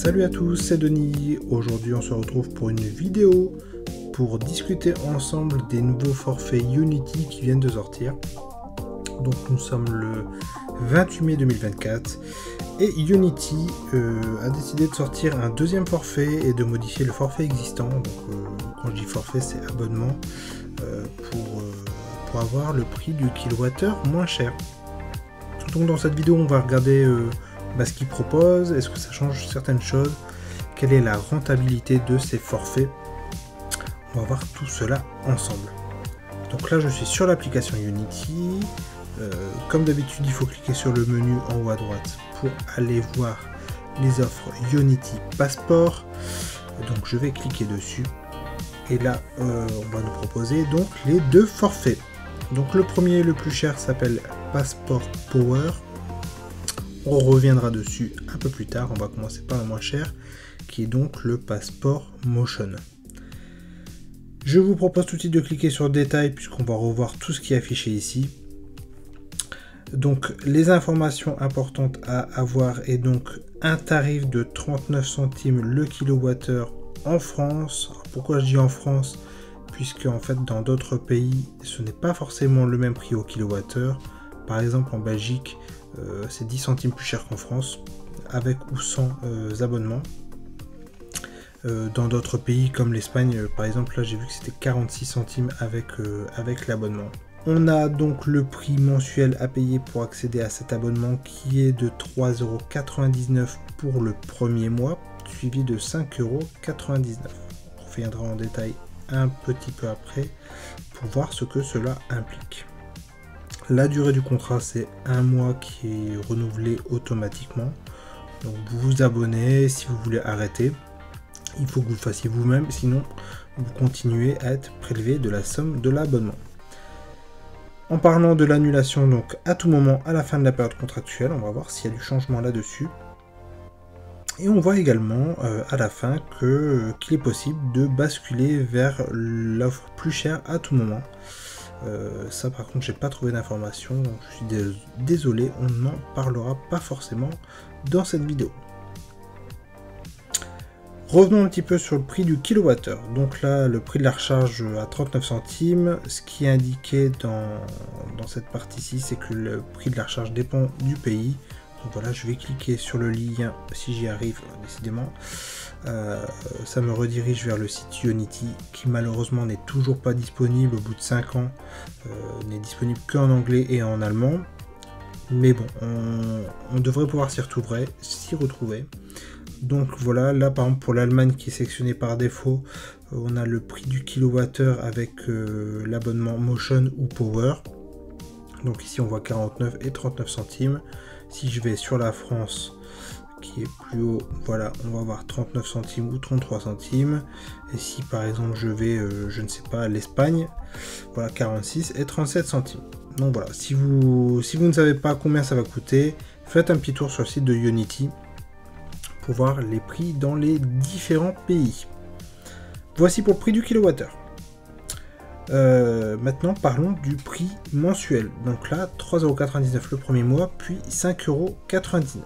Salut à tous, c'est Denis. Aujourd'hui on se retrouve pour une vidéo pour discuter ensemble des nouveaux forfaits Unity qui viennent de sortir. Donc nous sommes le 28 mai 2024 et Unity a décidé de sortir un deuxième forfait et de modifier le forfait existant. Donc quand je dis forfait, c'est abonnement pour avoir le prix du kilowattheure moins cher. Donc dans cette vidéo on va regarder ce qu'ils proposent, est-ce que ça change certaines choses, quelle est la rentabilité de ces forfaits. On va voir tout cela ensemble. Donc là je suis sur l'application Unity. Comme d'habitude il faut cliquer sur le menu en haut à droite pour aller voir les offres Unity Passport. Donc je vais cliquer dessus et là on va nous proposer donc les deux forfaits. Donc le premier, le plus cher, s'appelle Passport Power. On reviendra dessus un peu plus tard. On va commencer par le moins cher, qui est donc le Passport Motion. Je vous propose tout de suite de cliquer sur Détail, puisqu'on va revoir tout ce qui est affiché ici. Donc les informations importantes à avoir est donc un tarif de 39 centimes le kilowattheure en France. Alors, pourquoi je dis en France ? Puisque en fait dans d'autres pays ce n'est pas forcément le même prix au kilowattheure. Par exemple en Belgique c'est 10 centimes plus cher qu'en France, avec ou sans abonnement. Dans d'autres pays comme l'Espagne par exemple, là j'ai vu que c'était 46 centimes avec l'abonnement. On a donc le prix mensuel à payer pour accéder à cet abonnement qui est de 3,99 € pour le premier mois, suivi de 5,99 €. On reviendra en détail un petit peu après pour voir ce que cela implique. La durée du contrat c'est un mois qui est renouvelé automatiquement. Donc vous vous abonnez, si vous voulez arrêter, il faut que vous le fassiez vous-même, sinon vous continuez à être prélevé de la somme de l'abonnement. En parlant de l'annulation, donc à tout moment à la fin de la période contractuelle, on va voir s'il y a du changement là-dessus. Et on voit également à la fin qu'il est possible de basculer vers l'offre plus chère à tout moment. Ça par contre j'ai pas trouvé d'information, donc je suis désolé, on n'en parlera pas forcément dans cette vidéo. Revenons un petit peu sur le prix du kilowattheure. Donc là le prix de la recharge à 39 centimes. Ce qui est indiqué dans cette partie-ci, c'est que le prix de la recharge dépend du pays. Donc voilà, je vais cliquer sur le lien si j'y arrive, décidément. Ça me redirige vers le site Unity qui malheureusement n'est toujours pas disponible au bout de 5 ans. N'est disponible qu'en anglais et en allemand. Mais bon, on devrait pouvoir s'y retrouver. Donc voilà, là par exemple pour l'Allemagne qui est sélectionnée par défaut, on a le prix du kilowattheure avec l'abonnement Motion ou Power. Donc ici on voit 49 et 39 centimes. Si je vais sur la France qui est plus haut, voilà, on va voir 39 centimes ou 33 centimes. Et si par exemple je vais, je ne sais pas, à l'Espagne, voilà 46 et 37 centimes. Donc voilà, si vous ne savez pas combien ça va coûter, faites un petit tour sur le site de Unity pour voir les prix dans les différents pays. Voici pour le prix du kilowattheure. Maintenant parlons du prix mensuel. Donc là 3,99 € le premier mois, puis 5,99 €.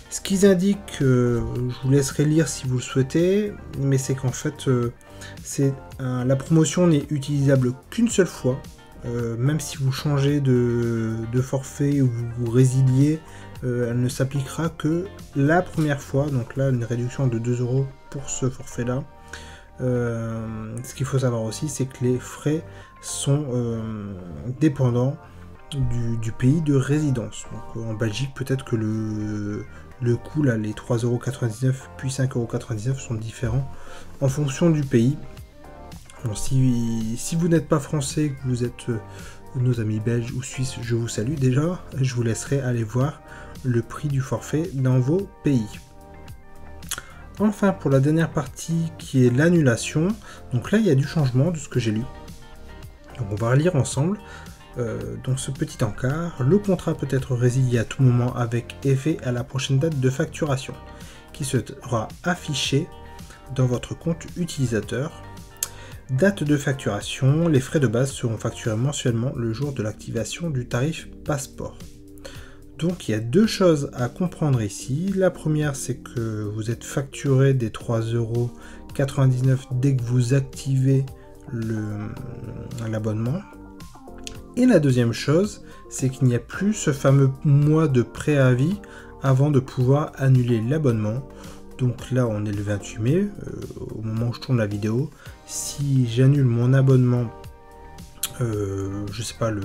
Ce qu'ils indiquent, je vous laisserai lire si vous le souhaitez, mais c'est qu'en fait la promotion n'est utilisable qu'une seule fois. Même si vous changez de forfait ou vous résiliez, elle ne s'appliquera que la première fois. Donc là une réduction de 2 € pour ce forfait là. Ce qu'il faut savoir aussi, c'est que les frais sont dépendants du pays de résidence. Donc, en Belgique, peut-être que le coût, là, les 3,99 € puis 5,99 € sont différents en fonction du pays. Donc, si vous n'êtes pas français, que vous êtes nos amis belges ou suisses, je vous salue déjà. Je vous laisserai aller voir le prix du forfait dans vos pays. Enfin, pour la dernière partie qui est l'annulation, donc là il y a du changement de ce que j'ai lu. Donc on va relire ensemble. Donc ce petit encart, le contrat peut être résilié à tout moment avec effet à la prochaine date de facturation, qui sera affichée dans votre compte utilisateur. Date de facturation, les frais de base seront facturés mensuellement le jour de l'activation du tarif passeport. Donc il y a deux choses à comprendre ici. La première, c'est que vous êtes facturé des 3,99 € dès que vous activez l'abonnement. Et la deuxième chose, c'est qu'il n'y a plus ce fameux mois de préavis avant de pouvoir annuler l'abonnement. Donc là, on est le 28 mai, au moment où je tourne la vidéo. Si j'annule mon abonnement, je sais pas, le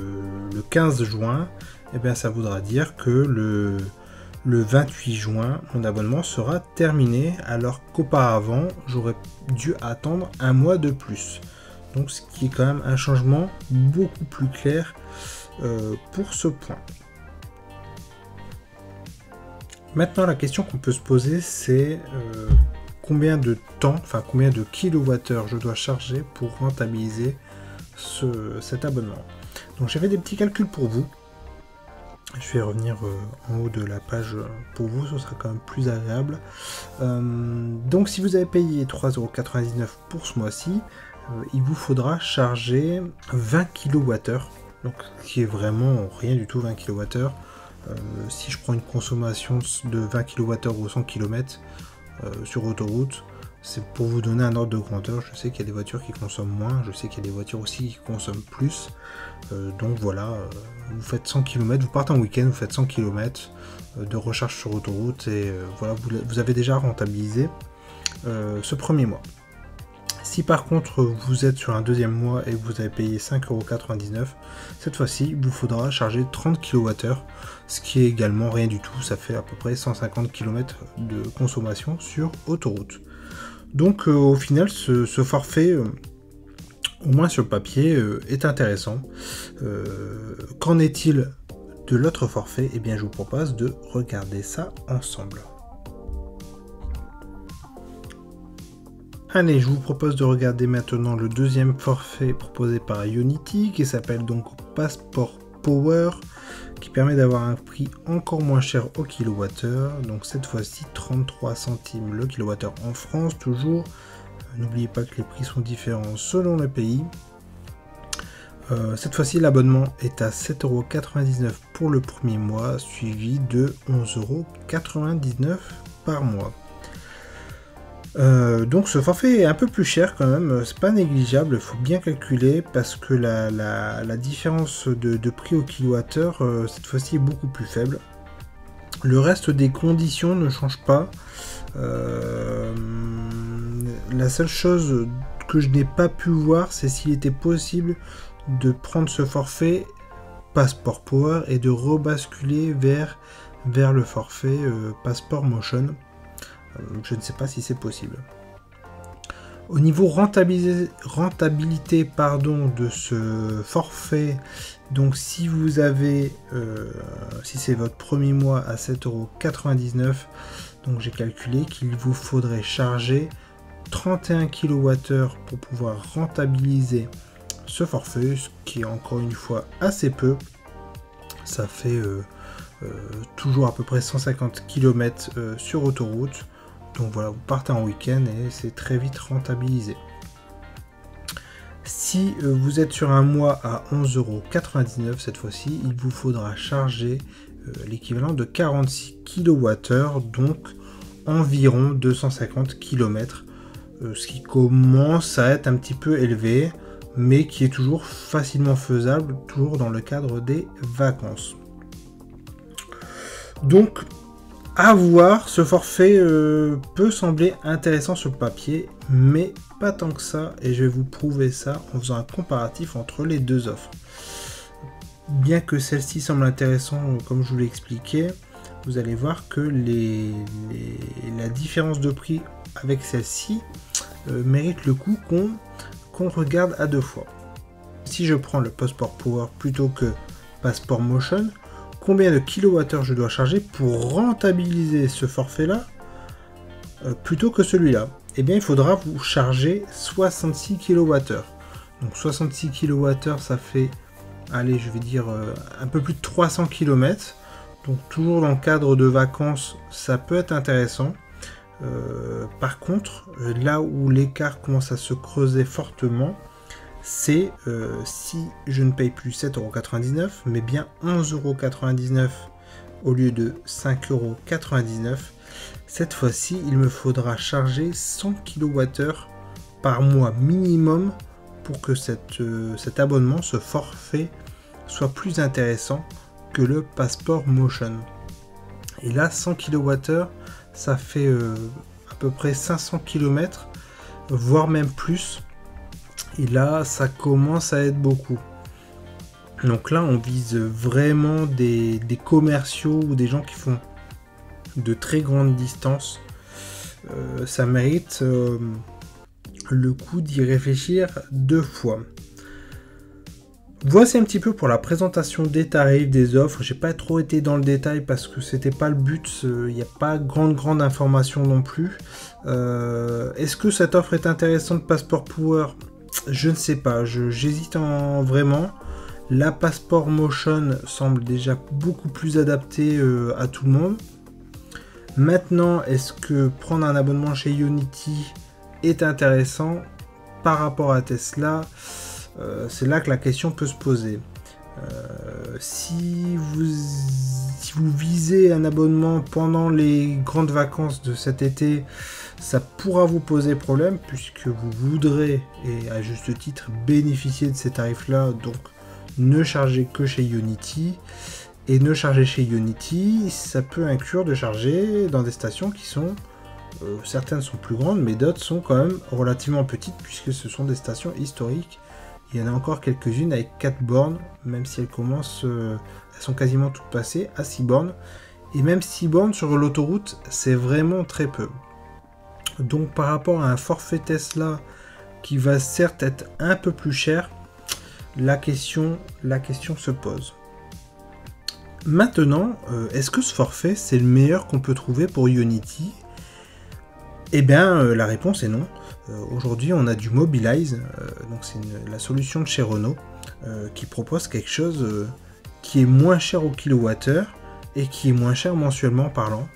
15 juin, eh bien ça voudra dire que le 28 juin, mon abonnement sera terminé, alors qu'auparavant, j'aurais dû attendre un mois de plus. Donc ce qui est quand même un changement beaucoup plus clair pour ce point. Maintenant, la question qu'on peut se poser, c'est combien de temps, enfin combien de kilowattheures je dois charger pour rentabiliser cet abonnement. Donc j'ai fait des petits calculs pour vous. Je vais revenir en haut de la page pour vous, ce sera quand même plus agréable. Donc si vous avez payé 3,99 € pour ce mois-ci, il vous faudra charger 20 kWh, donc ce qui est vraiment rien du tout 20 kWh. Si je prends une consommation de 20 kWh au 100 km sur autoroute, c'est pour vous donner un ordre de grandeur. Je sais qu'il y a des voitures qui consomment moins, je sais qu'il y a des voitures aussi qui consomment plus. Donc voilà, vous faites 100 km, vous partez en week-end, vous faites 100 km de recharge sur autoroute et voilà, vous avez déjà rentabilisé ce premier mois. Si par contre vous êtes sur un deuxième mois et que vous avez payé 5,99 €, cette fois-ci il vous faudra charger 30 kWh, ce qui est également rien du tout, ça fait à peu près 150 km de consommation sur autoroute. Donc au final ce forfait, au moins sur le papier, est intéressant. Qu'en est-il de l'autre forfait? Eh bien je vous propose de regarder ça ensemble. Allez, je vous propose de regarder maintenant le deuxième forfait proposé par Ionity, qui s'appelle donc Passport Power, qui permet d'avoir un prix encore moins cher au kilowattheure. Donc cette fois-ci 33 centimes le kilowattheure en France, toujours. N'oubliez pas que les prix sont différents selon le pays. Cette fois-ci l'abonnement est à 7,99 € pour le premier mois, suivi de 11,99 € par mois. Donc ce forfait est un peu plus cher quand même, c'est pas négligeable, il faut bien calculer parce que la différence de prix au kilowattheure cette fois-ci est beaucoup plus faible. Le reste des conditions ne change pas. La seule chose que je n'ai pas pu voir, c'est s'il était possible de prendre ce forfait Passport Power et de rebasculer vers le forfait Passport Motion. Je ne sais pas si c'est possible. Au niveau rentabilité de ce forfait, donc si vous avez, si c'est votre premier mois à 7,99 €, donc j'ai calculé qu'il vous faudrait charger 31 kWh pour pouvoir rentabiliser ce forfait, ce qui est encore une fois assez peu. Ça fait toujours à peu près 150 km sur autoroute. Donc voilà, vous partez en week-end et c'est très vite rentabilisé. Si vous êtes sur un mois à 11,99 € cette fois-ci, il vous faudra charger l'équivalent de 46 kWh, donc environ 250 km, ce qui commence à être un petit peu élevé, mais qui est toujours facilement faisable, toujours dans le cadre des vacances. Donc, à voir, ce forfait peut sembler intéressant sur le papier, mais pas tant que ça, et je vais vous prouver ça en faisant un comparatif entre les deux offres. Bien que celle-ci semble intéressante, comme je vous l'ai expliqué, vous allez voir que la différence de prix avec celle-ci mérite le coup qu'on regarde à deux fois. Si je prends le Passport Power plutôt que Passport Motion, combien de kilowattheures je dois charger pour rentabiliser ce forfait-là plutôt que celui-là? Eh bien, il faudra vous charger 66 kWh. Donc 66 kWh, ça fait, allez, je vais dire un peu plus de 300 km. Donc toujours dans le cadre de vacances, ça peut être intéressant. Par contre, là où l'écart commence à se creuser fortement, c'est si je ne paye plus 7,99 €, mais bien 11,99 € au lieu de 5,99 €. Cette fois-ci, il me faudra charger 100 kWh par mois minimum pour que cet abonnement, ce forfait, soit plus intéressant que le Passport Motion. Et là, 100 kWh, ça fait à peu près 500 km, voire même plus. Et là, ça commence à être beaucoup. Donc là, on vise vraiment des commerciaux ou des gens qui font de très grandes distances. Ça mérite le coup d'y réfléchir 2 fois. Voici un petit peu pour la présentation des tarifs, des offres. J'ai pas trop été dans le détail parce que c'était pas le but. Il n'y a pas grande information non plus. Est-ce que cette offre est intéressante, Passport Power? Je ne sais pas. J'hésite vraiment. La Passport Motion semble déjà beaucoup plus adaptée à tout le monde. Maintenant, est-ce que prendre un abonnement chez Ionity est intéressant par rapport à Tesla? C'est là que la question peut se poser. Si vous visez un abonnement pendant les grandes vacances de cet été, ça pourra vous poser problème puisque vous voudrez, et à juste titre, bénéficier de ces tarifs-là. Donc, ne chargez que chez Ionity. Et ne charger chez Ionity, ça peut inclure de charger dans des stations qui sont... certaines sont plus grandes, mais d'autres sont quand même relativement petites puisque ce sont des stations historiques. Il y en a encore quelques-unes avec 4 bornes, même si elles sont quasiment toutes passées à 6 bornes. Et même 6 bornes sur l'autoroute, c'est vraiment très peu. Donc par rapport à un forfait Tesla qui va certes être un peu plus cher, la question se pose. Maintenant, est-ce que ce forfait c'est le meilleur qu'on peut trouver pour Ionity? Eh bien, la réponse est non. Aujourd'hui, on a du Mobilize, donc c'est la solution de chez Renault, qui propose quelque chose qui est moins cher au kilowattheure et qui est moins cher mensuellement parlant.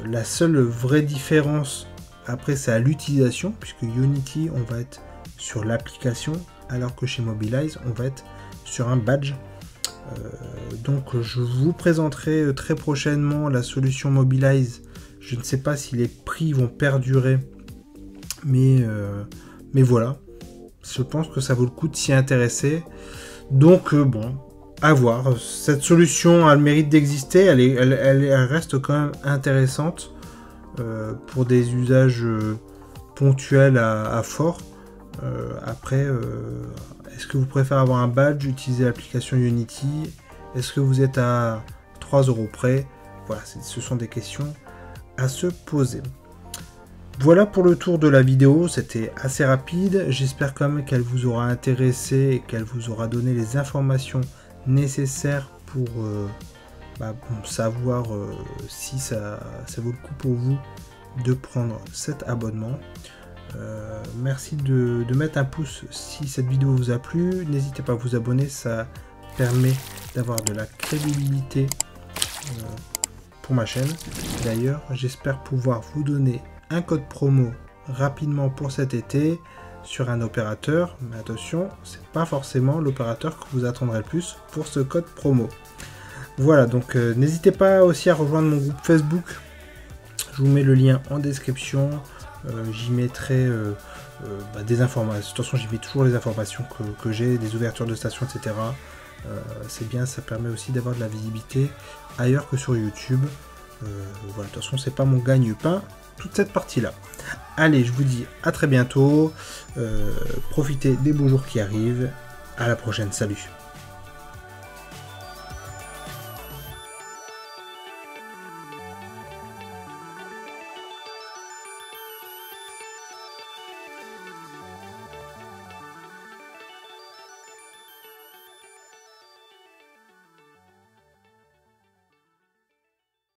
La seule vraie différence, après, c'est à l'utilisation, puisque Ionity, on va être sur l'application, alors que chez Mobilize, on va être sur un badge. Donc, je vous présenterai très prochainement la solution Mobilize. Je ne sais pas si les prix vont perdurer, mais voilà. Je pense que ça vaut le coup de s'y intéresser. Donc, bon, à voir. Cette solution a le mérite d'exister. Elle reste quand même intéressante pour des usages ponctuels à fort. Après, est-ce que vous préférez avoir un badge, utiliser l'application Ionity? Est-ce que vous êtes à 3 € près? Voilà, ce sont des questions à se poser. Voilà pour le tour de la vidéo, c'était assez rapide. J'espère quand même qu'elle vous aura intéressé et qu'elle vous aura donné les informations nécessaires pour savoir si ça vaut le coup pour vous de prendre cet abonnement. Merci de mettre un pouce si cette vidéo vous a plu. N'hésitez pas à vous abonner, ça permet d'avoir de la crédibilité pour ma chaîne. D'ailleurs, j'espère pouvoir vous donner un code promo rapidement pour cet été sur un opérateur. Mais attention, c'est pas forcément l'opérateur que vous attendrez le plus pour ce code promo. Voilà, donc n'hésitez pas aussi à rejoindre mon groupe Facebook. Je vous mets le lien en description. J'y mettrai des informations. De toute façon, j'y mets toujours les informations que j'ai, des ouvertures de stations, etc. C'est bien, ça permet aussi d'avoir de la visibilité ailleurs que sur YouTube. Voilà, de toute façon, c'est pas mon gagne-pain, toute cette partie-là. Allez, je vous dis à très bientôt. Profitez des beaux jours qui arrivent. À la prochaine, salut.